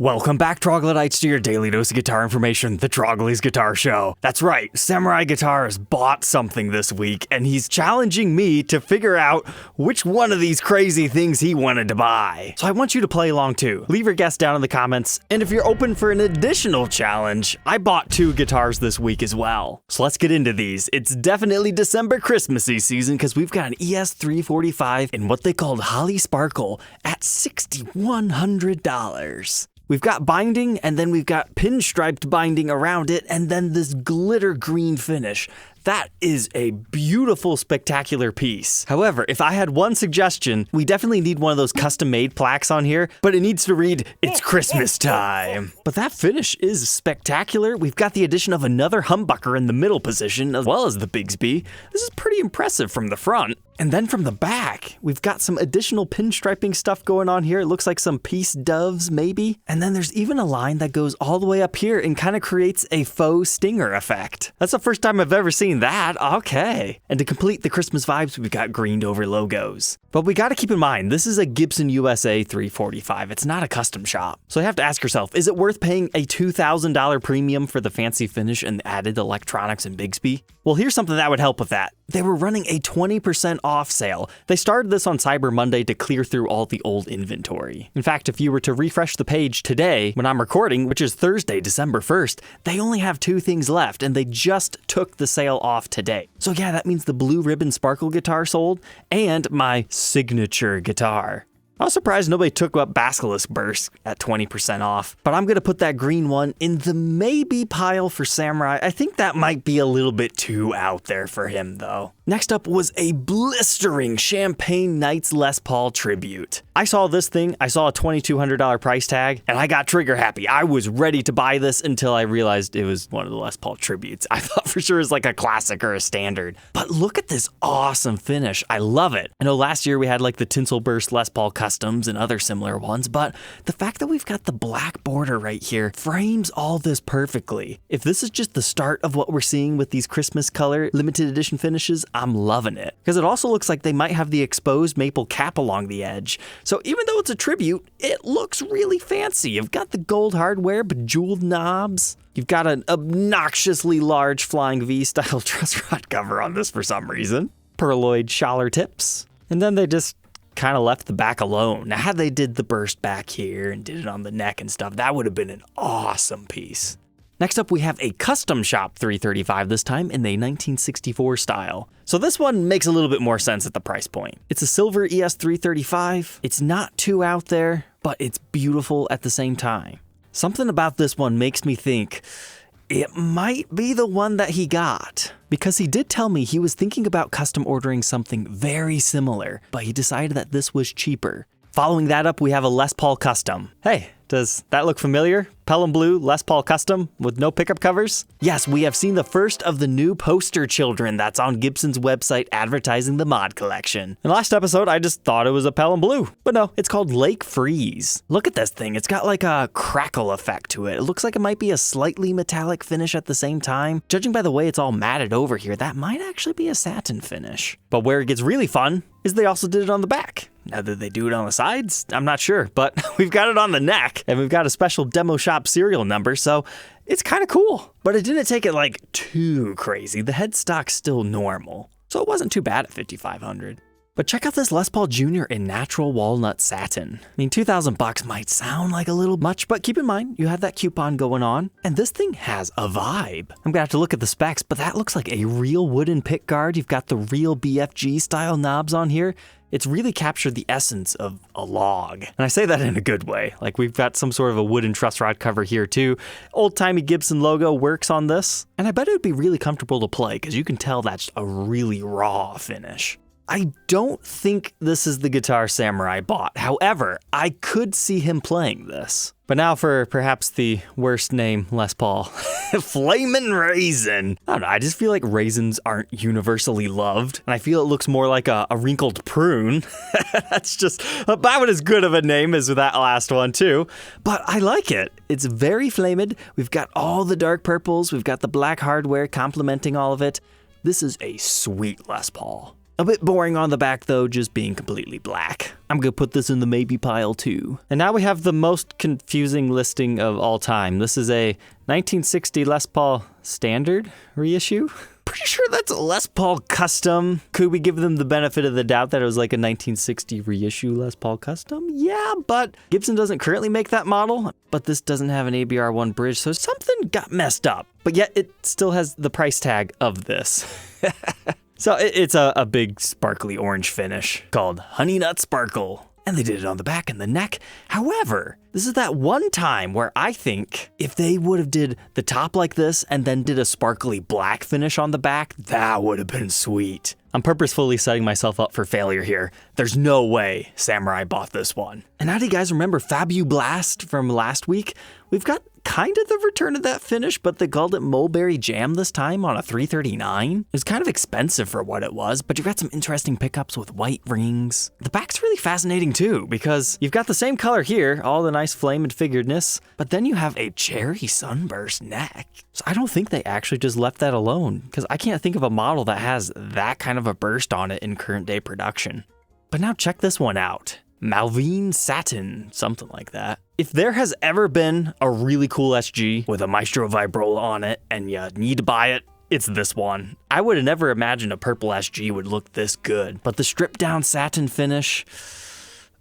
Welcome back, Troglodytes, to your daily dose of guitar information, the Trogly's Guitar Show. That's right, Samurai Guitarist bought something this week, and he's challenging me to figure out which one of these crazy things he wanted to buy. So I want you to play along too. Leave your guess down in the comments, and if you're open for an additional challenge, I bought 2 guitars this week as well. So let's get into these. It's definitely December Christmassy season because we've got an ES-345 in what they called Holly Sparkle at $6,100. We've got binding, and then we've got pinstriped binding around it, and then this glitter green finish. That is a beautiful, spectacular piece. However, if I had one suggestion, we definitely need one of those custom-made plaques on here, but it needs to read, "It's Christmas time." But that finish is spectacular. We've got the addition of another humbucker in the middle position, as well as the Bigsby. This is pretty impressive from the front. And then from the back, we've got some additional pinstriping stuff going on here. It looks like some peace doves, maybe. And then there's even a line that goes all the way up here and kind of creates a faux stinger effect. That's the first time I've ever seen that. Okay. And to complete the Christmas vibes, we've got greened over logos. But we got to keep in mind, this is a Gibson USA 345. It's not a custom shop. So you have to ask yourself, is it worth paying a $2,000 premium for the fancy finish and the added electronics and Bigsby? Well, here's something that would help with that. They were running a 20% off sale. They started this on Cyber Monday to clear through all the old inventory. In fact, if you were to refresh the page today, when I'm recording, which is Thursday, December 1st, they only have 2 things left, and they just took the sale off today. So yeah, that means the blue ribbon sparkle guitar sold, and my signature guitar. I was surprised nobody took up Basilisk Burst at 20% off, but I'm gonna put that green one in the maybe pile for Samurai. I think that might be a little bit too out there for him though. Next up was a blistering Champagne Knights Les Paul tribute. I saw this thing, I saw a $2,200 price tag, and I got trigger happy. I was ready to buy this until I realized it was one of the Les Paul tributes. I thought for sure it was like a classic or a standard. But look at this awesome finish. I love it. I know last year we had like the Tinsel Burst Les Paul Customs and other similar ones, but the fact that we've got the black border right here frames all this perfectly. If this is just the start of what we're seeing with these Christmas color limited edition finishes, I'm loving it. Because it also looks like they might have the exposed maple cap along the edge. So even though it's a tribute, it looks really fancy. You've got the gold hardware, bejeweled knobs. You've got an obnoxiously large Flying V-style truss rod cover on this for some reason. Pearloid Schaller tips. And then they just kind of left the back alone. Now, had they did the burst back here and did it on the neck and stuff, that would have been an awesome piece. Next up, we have a custom shop 335 this time in the 1964 style. So this one makes a little bit more sense at the price point. It's a silver ES-335. It's not too out there, but it's beautiful at the same time. Something about this one makes me think it might be the one that he got, because he did tell me he was thinking about custom ordering something very similar, but he decided that this was cheaper. Following that up, we have a Les Paul Custom. Hey, does that look familiar? Pelham Blue Les Paul Custom with no pickup covers? Yes, we have seen the first of the new poster children that's on Gibson's website advertising the mod collection. In the last episode, I just thought it was a Pelham Blue, but no, it's called Lake Freeze. Look at this thing. It's got like a crackle effect to it. It looks like it might be a slightly metallic finish at the same time. Judging by the way it's all matted over here, that might actually be a satin finish. But where it gets really fun is they also did it on the back. Now, did they do it on the sides? I'm not sure, but we've got it on the neck, and we've got a special demo shop serial number, so it's kind of cool. But it didn't take it like too crazy. The headstock's still normal, so it wasn't too bad at $5,500. But check out this Les Paul Jr. in natural walnut satin. I mean, $2,000 might sound like a little much, but keep in mind, you have that coupon going on, and this thing has a vibe. I'm gonna have to look at the specs, but that looks like a real wooden pick guard. You've got the real BFG style knobs on here. It's really captured the essence of a log. And I say that in a good way. Like, we've got some sort of a wooden truss rod cover here too. Old-timey Gibson logo works on this. And I bet it would be really comfortable to play because you can tell that's a really raw finish. I don't think this is the guitar Samurai bought. However, I could see him playing this. But now for perhaps the worst name Les Paul, Flamin' Rasin. I don't know, I just feel like raisins aren't universally loved, and I feel it looks more like a wrinkled prune. That's just about as good of a name as that last one too, but I like it. It's very flamed. We've got all the dark purples, we've got the black hardware complementing all of it. This is a sweet Les Paul. A bit boring on the back though, just being completely black. I'm gonna put this in the maybe pile too. And now we have the most confusing listing of all time. This is a 1960 Les Paul Standard reissue. Pretty sure that's a Les Paul Custom. Could we give them the benefit of the doubt that it was like a 1960 reissue Les Paul Custom? Yeah, but Gibson doesn't currently make that model, but this doesn't have an ABR1 bridge, so something got messed up. But yet it still has the price tag of this. So it's a big sparkly orange finish called Honeynut Sparkle. And they did it on the back and the neck. However, this is that one time where I think if they would have did the top like this and then did a sparkly black finish on the back, that would have been sweet. I'm purposefully setting myself up for failure here. There's no way Samurai bought this one. And how do you guys remember Fabu Blast from last week? We've got kind of the return of that finish, but they called it Mulberry Jam this time on a 339. It was kind of expensive for what it was, but you've got some interesting pickups with white rings. The back's really fascinating too, because you've got the same color here, all the nice flame and figuredness, but then you have a cherry sunburst neck. So I don't think they actually just left that alone, because I can't think of a model that has that kind of a burst on it in current day production. But now check this one out. Mauveine Satin, something like that. If there has ever been a really cool SG with a Maestro Vibrola on it and you need to buy it, it's this one. I would have never imagined a purple SG would look this good, but the stripped down satin finish,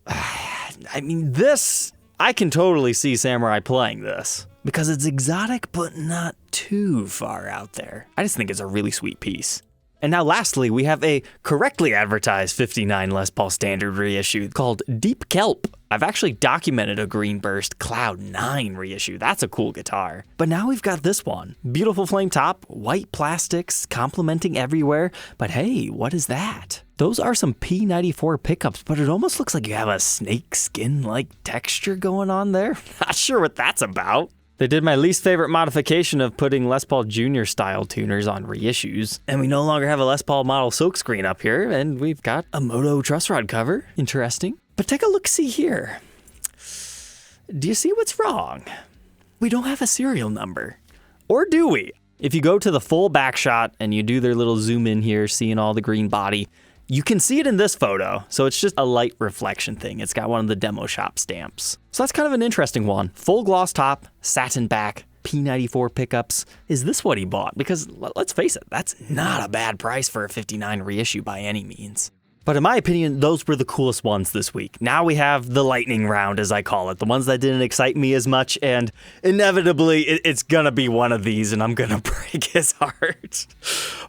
I mean, this, I can totally see Samurai playing this because it's exotic, but not too far out there. I just think it's a really sweet piece. And now lastly, we have a correctly advertised 59 Les Paul Standard reissue called Deep Kelp. I've actually documented a Green Burst Cloud 9 reissue. That's a cool guitar. But now we've got this one. Beautiful flame top, white plastics, complementing everywhere. But hey, what is that? Those are some P94 pickups, but it almost looks like you have a snake skin-like texture going on there. Not sure what that's about. They did my least favorite modification of putting Les Paul Jr. style tuners on reissues. And we no longer have a Les Paul model silkscreen up here, and we've got a Moto truss rod cover. Interesting. But take a look-see here. Do you see what's wrong? We don't have a serial number. Or do we? If you go to the full back shot and you do their little zoom in here, seeing all the green body, you can see it in this photo, so it's just a light reflection thing. It's got one of the demo shop stamps. So that's kind of an interesting one. Full gloss top, satin back, P94 pickups. Is this what he bought? Because let's face it, that's not a bad price for a 59 reissue by any means. But in my opinion, those were the coolest ones this week. Now we have the lightning round, as I call it, the ones that didn't excite me as much, and inevitably it's gonna be one of these and I'm gonna break his heart.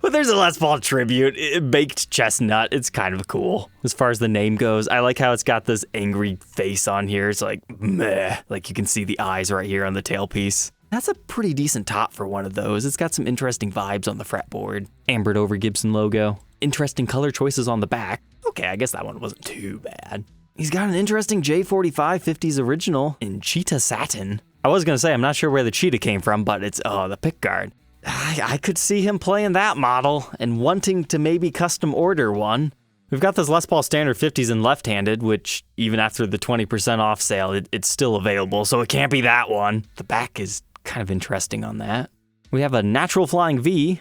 But there's a Les Paul tribute, Baked Chestnut. It's kind of cool. As far as the name goes, I like how it's got this angry face on here. It's like, meh, like you can see the eyes right here on the tailpiece. That's a pretty decent top for one of those. It's got some interesting vibes on the fretboard. Ambered over Gibson logo. Interesting color choices on the back. Okay, I guess that one wasn't too bad. He's got an interesting J45 50s original in Cheetah Satin. I was gonna say, I'm not sure where the Cheetah came from, but it's, the pickguard. I could see him playing that model and wanting to maybe custom order one. We've got this Les Paul Standard 50s in left-handed, which even after the 20% off sale, it's still available, so it can't be that one. The back is kind of interesting on that. We have a Natural Flying V.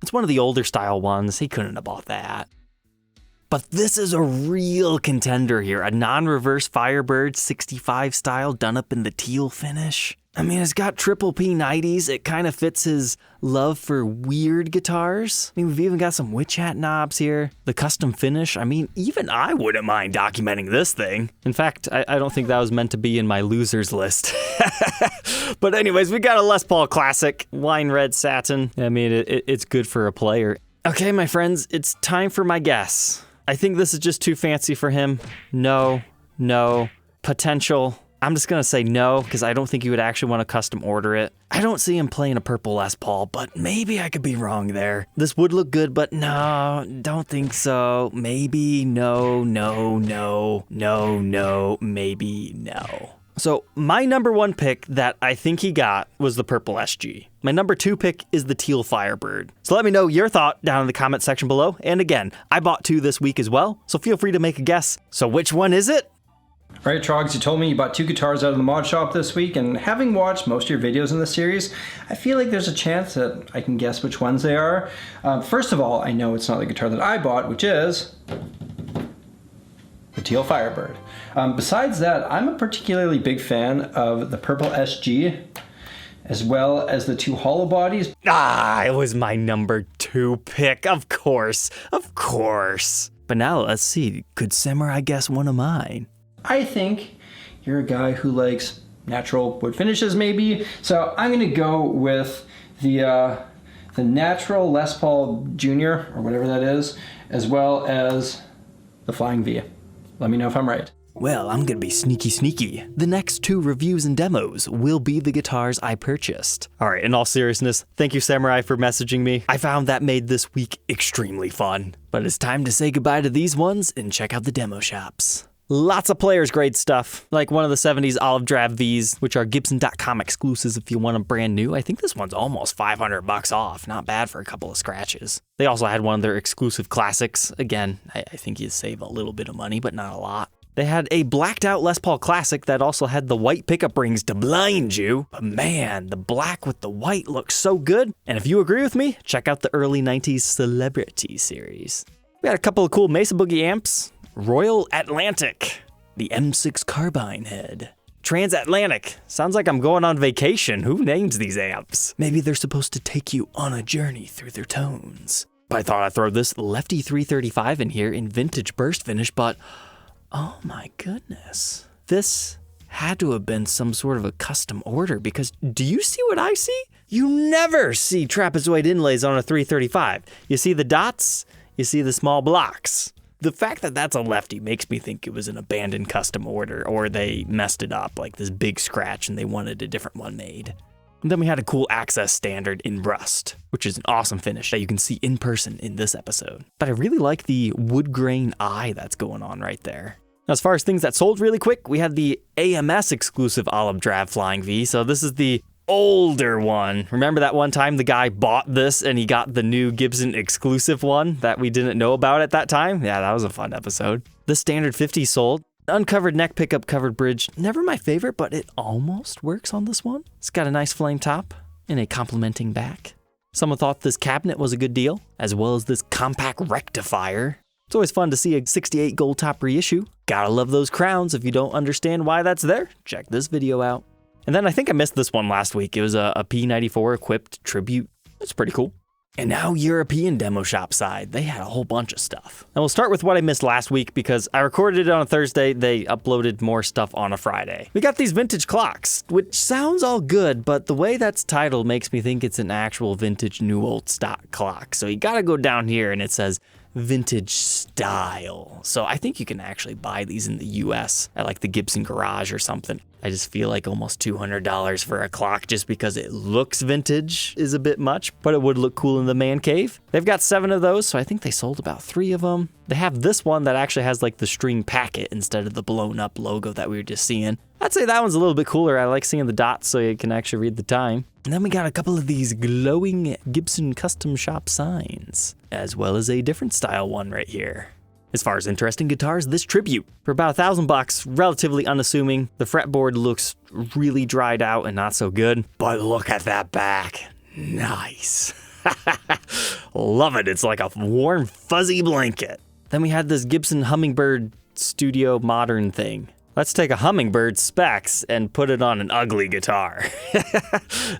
It's one of the older style ones. He couldn't have bought that. But this is a real contender here. A non-reverse Firebird 65 style done up in the teal finish. I mean, it's got triple P90s. It kind of fits his love for weird guitars. I mean, we've even got some witch hat knobs here. The custom finish. I mean, even I wouldn't mind documenting this thing. In fact, I don't think that was meant to be in my losers list. But anyways, we got a Les Paul classic, wine red satin. I mean, it's good for a player. Okay, my friends, it's time for my guess. I think this is just too fancy for him. No. Potential. I'm just gonna say no, because I don't think he would actually want to custom order it. I don't see him playing a purple Les Paul, but maybe I could be wrong there. This would look good, but no, don't think so. Maybe, no, maybe no. So my number one pick that I think he got was the purple SG. My number two pick is the teal Firebird. So let me know your thought down in the comment section below. And again, I bought two this week as well, so feel free to make a guess. So which one is it? Alright, Trogs, you told me you bought 2 guitars out of the mod shop this week, and having watched most of your videos in this series, I feel like there's a chance that I can guess which ones they are. First of all, I know it's not the guitar that I bought, which is the Teal Firebird. Besides that, I'm a particularly big fan of the purple SG, as well as the 2 hollow bodies. It was my number 2 pick, of course. But now let's see, could Samurai guess one of mine? I think you're a guy who likes natural wood finishes, maybe. So I'm gonna go with the natural Les Paul Jr., or whatever that is, as well as the Flying V. Let me know if I'm right. Well, I'm gonna be sneaky. The next 2 reviews and demos will be the guitars I purchased. All right, in all seriousness, thank you, Samurai, for messaging me. I found that made this week extremely fun. But it's time to say goodbye to these ones and check out the demo shops. Lots of players grade stuff, like one of the 70s olive drab Vs, which are Gibson.com exclusives if you want them brand new. I think this one's almost $500 off, not bad for a couple of scratches. They also had one of their exclusive classics. Again, I think you'd save a little bit of money, but not a lot. They had a blacked out Les Paul Classic that also had the white pickup rings to blind you. But man, the black with the white looks so good. And if you agree with me, check out the early 90s Celebrity series. We had a couple of cool Mesa Boogie amps. Royal Atlantic, the M6 carbine head. Transatlantic, sounds like I'm going on vacation. Who names these amps? Maybe they're supposed to take you on a journey through their tones. But I thought I'd throw this Lefty 335 in here in vintage burst finish, but oh my goodness. This had to have been some sort of a custom order, because do you see what I see? You never see trapezoid inlays on a 335. You see the dots, you see the small blocks. The fact that that's a Lefty makes me think it was an abandoned custom order, or they messed it up, like this big scratch and they wanted a different one made. And then we had a cool Access standard in rust, which is an awesome finish that you can see in person in this episode. But I really like the wood grain eye that's going on right there. Now, as far as things that sold really quick, we had the AMS exclusive olive drab Flying V. So this is the older one. Remember that one time the guy bought this and he got the new Gibson exclusive one that we didn't know about at that time? Yeah, that was a fun episode. The standard 50 sold. Uncovered neck pickup covered bridge. Never my favorite, but it almost works on this one. It's got a nice flame top and a complementing back. Someone thought this cabinet was a good deal, as well as this compact rectifier. It's always fun to see a 68 gold top reissue. Gotta love those crowns. If you don't understand why that's there, check this video out. And then I think I missed this one last week. It was a P94 equipped tribute. It's pretty cool. And now European demo shop side. They had a whole bunch of stuff. And we'll start with what I missed last week because I recorded it on a Thursday. They uploaded more stuff on a Friday. We got these vintage clocks, which sounds all good, but the way that's titled makes me think it's an actual vintage new old stock clock. So you gotta go down here and it says vintage style. So I think you can actually buy these in the US at like the Gibson garage or something. I just feel like almost $200 for a clock just because it looks vintage is a bit much, but it would look cool in the man cave. They've got 7 of those, so I think they sold about 3 of them. They have this one that actually has like the string packet instead of the blown up logo that we were just seeing. I'd say that one's a little bit cooler. I like seeing the dots so you can actually read the time. And then we got a couple of these glowing Gibson custom shop signs, as well as a different style one right here. As far as interesting guitars, this Tribute for about $1,000, relatively unassuming. The fretboard looks really dried out and not so good, but look at that back. Nice. Love it. It's like a warm, fuzzy blanket. Then we had this Gibson Hummingbird Studio Modern thing. Let's take a Hummingbird specs and put it on an ugly guitar.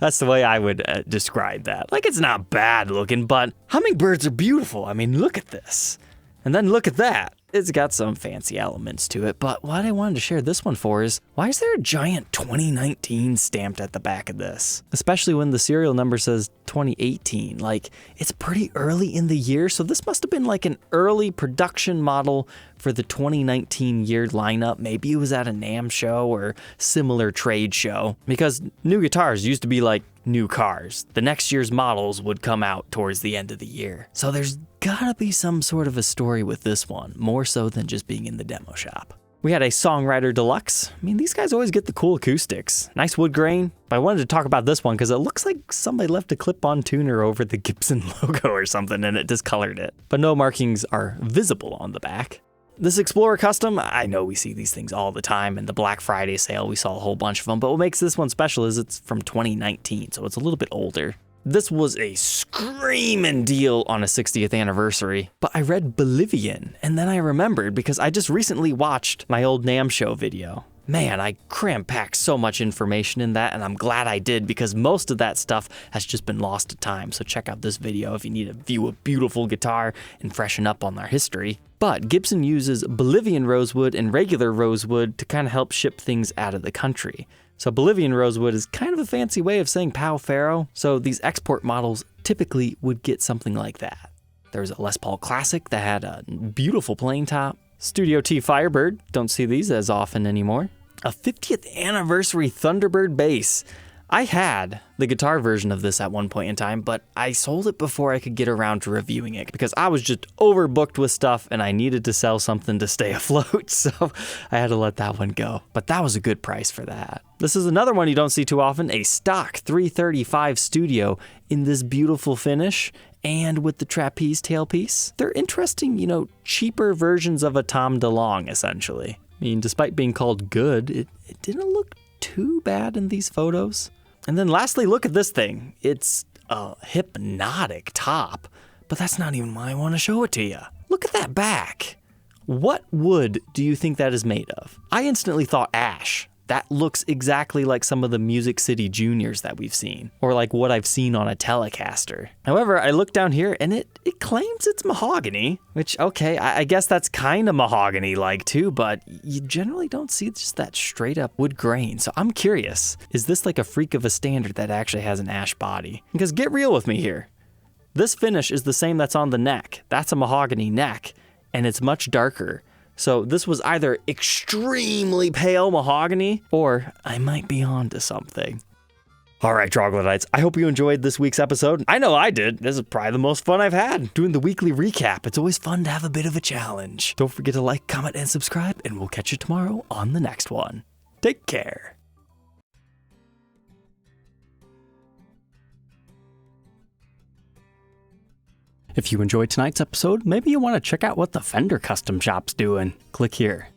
That's the way I would describe that. Like, it's not bad looking, but Hummingbirds are beautiful. I mean, look at this. And then look at that. It's got some fancy elements to it, but what I wanted to share this one for is, why is there a giant 2019 stamped at the back of this? Especially when the serial number says 2018. Like, it's pretty early in the year, so this must have been like an early production model for the 2019 year lineup. Maybe it was at a NAMM show or similar trade show, because new guitars used to be like new cars. The next year's models would come out towards the end of the year. So there's gotta be some sort of a story with this one, more so than just being in the demo shop. We had a Songwriter Deluxe. I mean, these guys always get the cool acoustics. Nice wood grain, but I wanted to talk about this one because it looks like somebody left a clip-on tuner over the Gibson logo or something and it discolored it. But no markings are visible on the back. This Explorer Custom, I know we see these things all the time. In the Black Friday sale, we saw a whole bunch of them, but what makes this one special is it's from 2019, so it's a little bit older. This was a screaming deal on a 60th anniversary, but I read Bolivian, and then I remembered because I just recently watched my old NAMM show video. Man, I cram-packed so much information in that, and I'm glad I did because most of that stuff has just been lost to time. So check out this video if you need to view a beautiful guitar and freshen up on their history. But Gibson uses Bolivian rosewood and regular rosewood to kind of help ship things out of the country. So Bolivian rosewood is kind of a fancy way of saying Pau Ferro, so these export models typically would get something like that. There's a Les Paul Classic that had a beautiful plain top. Studio T Firebird, don't see these as often anymore. A 50th anniversary Thunderbird bass. I had the guitar version of this at one point in time, but I sold it before I could get around to reviewing it because I was just overbooked with stuff and I needed to sell something to stay afloat, so I had to let that one go. But that was a good price for that. This is another one you don't see too often, a stock 335 Studio in this beautiful finish and with the trapeze tailpiece. They're interesting, cheaper versions of a Tom DeLonge, essentially. I mean, despite being called good, it didn't look too bad in these photos. And then lastly, look at this thing. It's a hypnotic top, but that's not even why I want to show it to you. Look at that back. What wood do you think that is made of? I instantly thought ash. That looks exactly like some of the Music City Juniors that we've seen, or like what I've seen on a Telecaster. However, I look down here and it claims it's mahogany, which, okay, I guess that's kind of mahogany-like too, but you generally don't see just that straight up wood grain. So I'm curious, is this like a freak of a standard that actually has an ash body? Because get real with me here. This finish is the same that's on the neck. That's a mahogany neck, and it's much darker. So this was either extremely pale mahogany, or I might be onto something. All right, troglodytes, I hope you enjoyed this week's episode. I know I did. This is probably the most fun I've had doing the weekly recap. It's always fun to have a bit of a challenge. Don't forget to like, comment, and subscribe, and we'll catch you tomorrow on the next one. Take care. If you enjoyed tonight's episode, maybe you want to check out what the Fender Custom Shop's doing. Click here.